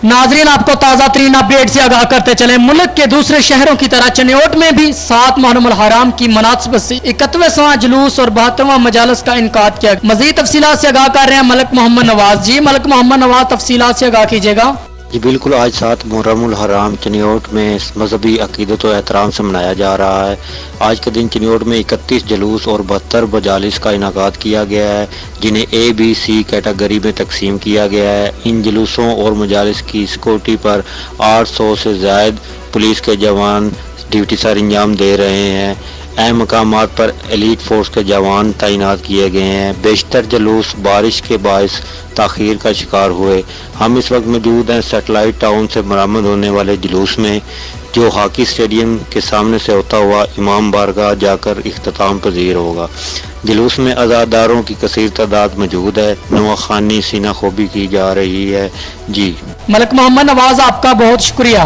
नाजरीन, आपको ताज़ा तरीन अपडेट से आगाह करते चले। मुल्क के दूसरे शहरों की तरह चनियोट में भी 7 मुहर्रम हराम की मुनासिबत से 71वां जुलूस और 72वां मजालस का इनकाद किया। मजीद तफसीलात से आगाह कर रहे हैं मलक मोहम्मद नवाज जी। मलक मोहम्मद नवाज, तफसीलात से आगाह कीजिएगा। जी बिल्कुल, आज 7 मुहर्रम हराम चनियोट में मजहबी अकीदत और एहतराम से मनाया जा रहा है। आज के दिन चनियोट में 31 जुलूस और 72 मजालिस का इनाकाद किया गया है, जिन्हें ए बी सी कैटेगरी में तकसीम किया गया है। इन जुलूसों और मजालिस की सिक्योरिटी पर 800 से ज़ायद पुलिस के जवान ड्यूटी सर अंजाम दे रहे हैं। अहम मकामात पर एलीट फोर्स के जवान तैनात किए गए हैं। बेशतर जुलूस बारिश के बायस ताख़ीर का शिकार हुए। हम इस वक्त मौजूद हैं सैटेलाइट टाउन से बरामद होने वाले जुलूस में, जो हॉकी स्टेडियम के सामने से होता हुआ इमाम बारगाह जाकर इख्तिताम पजीर होगा। जुलूस में अज़ादारों की कसीर तादाद मौजूद है। नवाखानी सीना खोबी की जा रही है। जी मलक मोहम्मद नवाज, आपका बहुत शुक्रिया।